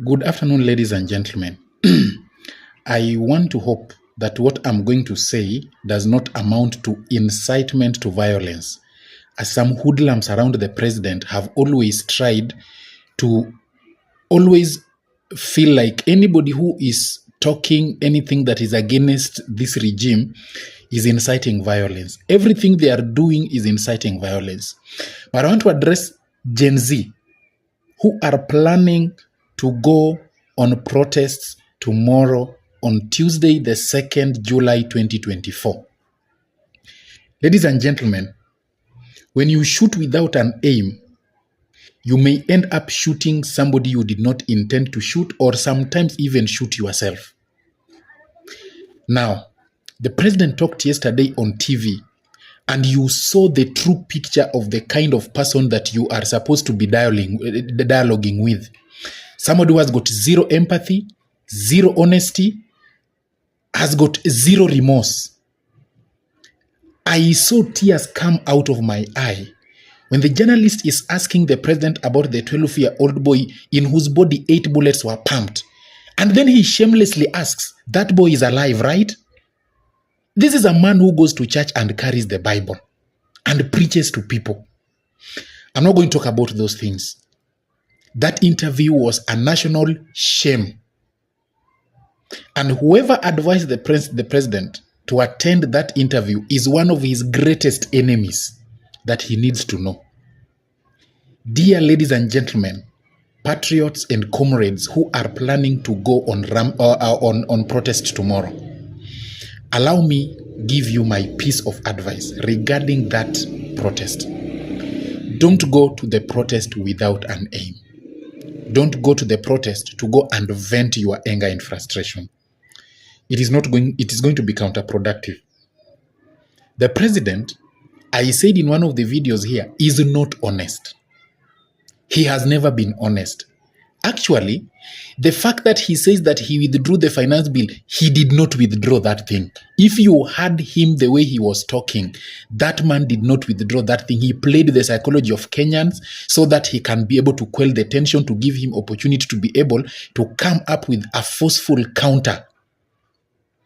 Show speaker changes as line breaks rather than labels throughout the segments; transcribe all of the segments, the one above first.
Good afternoon, ladies and gentlemen. I want to hope that what I'm going to say does not amount to incitement to violence, as some hoodlums around the president have always tried to always feel like anybody who is talking anything that is against this regime is inciting violence. Everything they are doing is inciting violence. But I want to address Gen Z, who are planning to go on protests tomorrow on Tuesday, the 2nd July 2024. Ladies and gentlemen, when you shoot without an aim, you may end up shooting somebody you did not intend to shoot, or sometimes even shoot yourself. Now, the president talked yesterday on TV, and you saw the true picture of the kind of person that you are supposed to be dialoguing with. Somebody who has got zero empathy, zero honesty, has got zero remorse. I saw tears come out of my eye when the journalist is asking the president about the 12-year-old boy in whose body 8 bullets were pumped. And then he shamelessly asks, that boy is alive, right? This is a man who goes to church and carries the Bible and preaches to people. I'm not going to talk about those things. That interview was a national shame. And whoever advised the president to attend that interview is one of his greatest enemies that he needs to know. Dear ladies and gentlemen, patriots and comrades who are planning to go on protest tomorrow, allow me give you my piece of advice regarding that protest. Don't go to the protest without an aim. Don't go to the protest to go and vent your anger and frustration. It is going to be counterproductive. The president, I said in one of the videos here, is not honest. He has never been honest. Actually, the fact that he says that he withdrew the finance bill, he did not withdraw that thing. If you heard him the way he was talking, that man did not withdraw that thing. He played the psychology of Kenyans so that he can be able to quell the tension, to give him opportunity to be able to come up with a forceful counter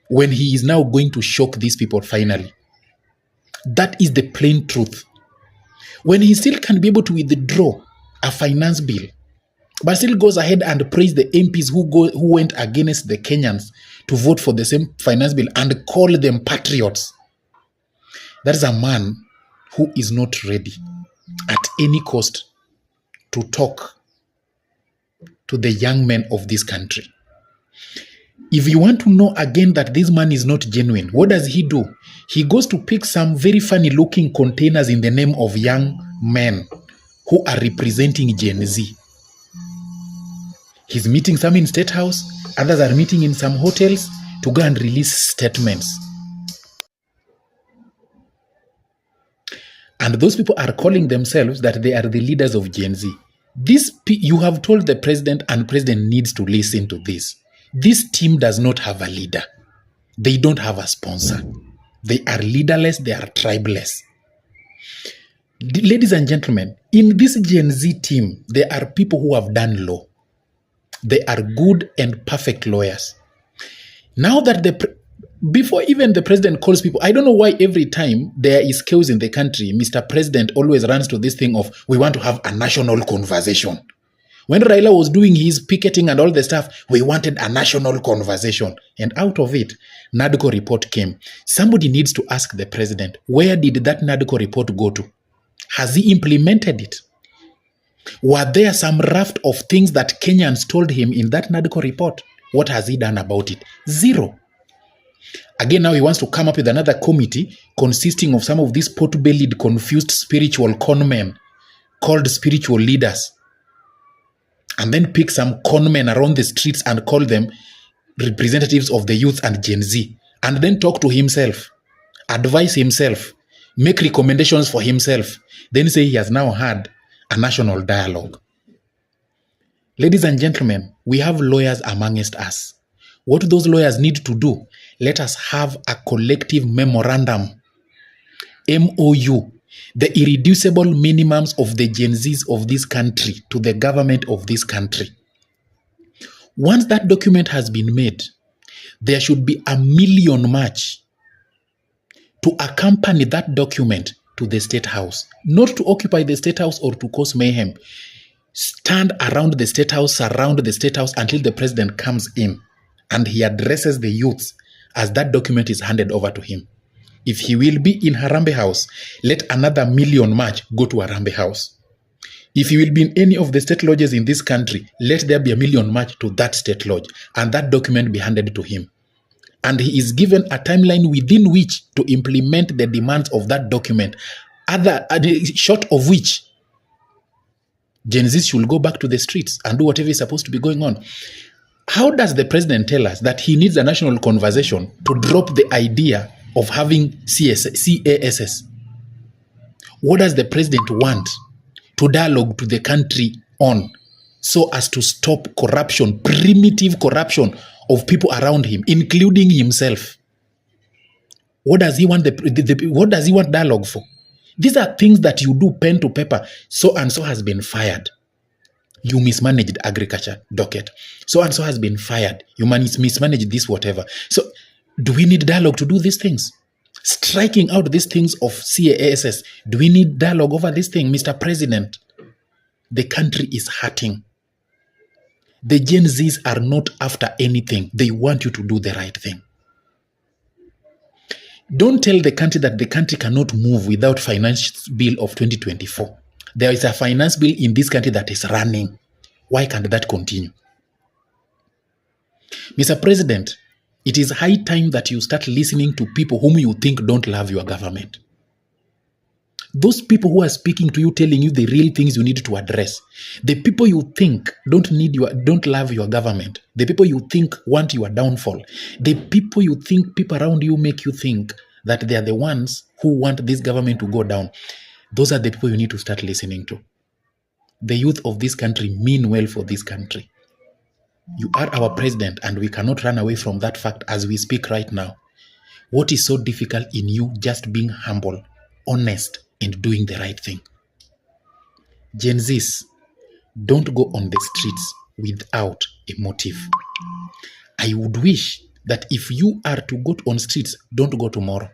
when he is now going to shock these people finally. That is the plain truth. When he still can be able to withdraw a finance bill, but still goes ahead and praise the MPs who went against the Kenyans to vote for the same finance bill and call them patriots. That is a man who is not ready at any cost to talk to the young men of this country. If you want to know again that this man is not genuine, what does he do? He goes to pick some very funny looking containers in the name of young men who are representing Gen Z. He's meeting some in State House, others are meeting in some hotels to go and release statements. And those people are calling themselves that they are the leaders of Gen Z. You have told the president, and the president needs to listen to this. This team does not have a leader. They don't have a sponsor. They are leaderless, they are tribeless. Ladies and gentlemen, in this Gen Z team, there are people who have done law. They are good and perfect lawyers. Now that before even the president calls people, I don't know why every time there is chaos in the country, Mr. President always runs to this thing of, we want to have a national conversation. When Raila was doing his picketing and all the stuff, we wanted a national conversation. And out of it, NADCO report came. Somebody needs to ask the president, where did that NADCO report go to? Has he implemented it? Were there some raft of things that Kenyans told him in that NADCO report? What has he done about it? Zero. Again, now he wants to come up with another committee consisting of some of these pot-bellied, confused spiritual conmen called spiritual leaders, and then pick some conmen around the streets and call them representatives of the youth and Gen Z, and then talk to himself, advise himself, make recommendations for himself, then say he has now had a national dialogue. Ladies and gentlemen, we have lawyers amongst us. What those lawyers need to do, let us have a collective memorandum, MOU, the irreducible minimums of the Gen Zs of this country to the government of this country. Once that document has been made, there should be a million march to accompany that document to the State House, not to occupy the State House or to cause mayhem. Stand around the State House, surround the State House until the president comes in and he addresses the youths as that document is handed over to him. If he will be in Harambee House, let another million march go to Harambee House. If he will be in any of the state lodges in this country, let there be a million march to that state lodge and that document be handed to him. And he is given a timeline within which to implement the demands of that document, short of which Gen Z should go back to the streets and do whatever is supposed to be going on. How does the president tell us that he needs a national conversation to drop the idea of having CASS? What does the president want to dialogue to the country on so as to stop corruption, primitive corruption of people around him, including himself? What does he want what does he want dialogue for? These are things that you do pen to paper. So and so has been fired. You mismanaged agriculture docket. So and so has been fired. You mismanaged this, whatever. So do we need dialogue to do these things? Striking out these things of CASS. Do we need dialogue over this thing, Mr. President? The country is hurting. The Gen Zs are not after anything. They want you to do the right thing. Don't tell the country that the country cannot move without finance bill of 2024. There is a finance bill in this country that is running. Why can't that continue? Mr. President, it is high time that you start listening to people whom you think don't love your government. Those people who are speaking to you, telling you the real things you need to address. The people you think don't love your government. The people you think want your downfall. The people you think, people around you make you think that they are the ones who want this government to go down. Those are the people you need to start listening to. The youth of this country mean well for this country. You are our president and we cannot run away from that fact as we speak right now. What is so difficult in you just being humble, honest, and doing the right thing? Gen Zs, don't go on the streets without a motive. I would wish that if you are to go on streets, don't go tomorrow.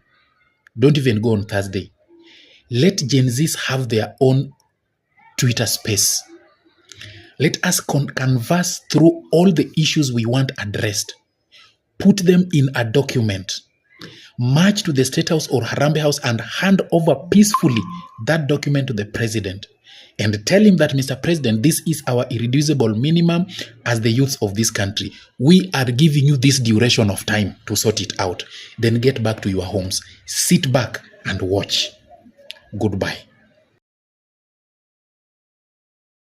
Don't even go on Thursday. Let Gen Zs have their own Twitter space. Let us converse through all the issues we want addressed. Put them in a document. March to the State House or Harambee House and hand over peacefully that document to the president. And tell him that, Mr. President, this is our irreducible minimum as the youths of this country. We are giving you this duration of time to sort it out. Then get back to your homes. Sit back and watch. Goodbye.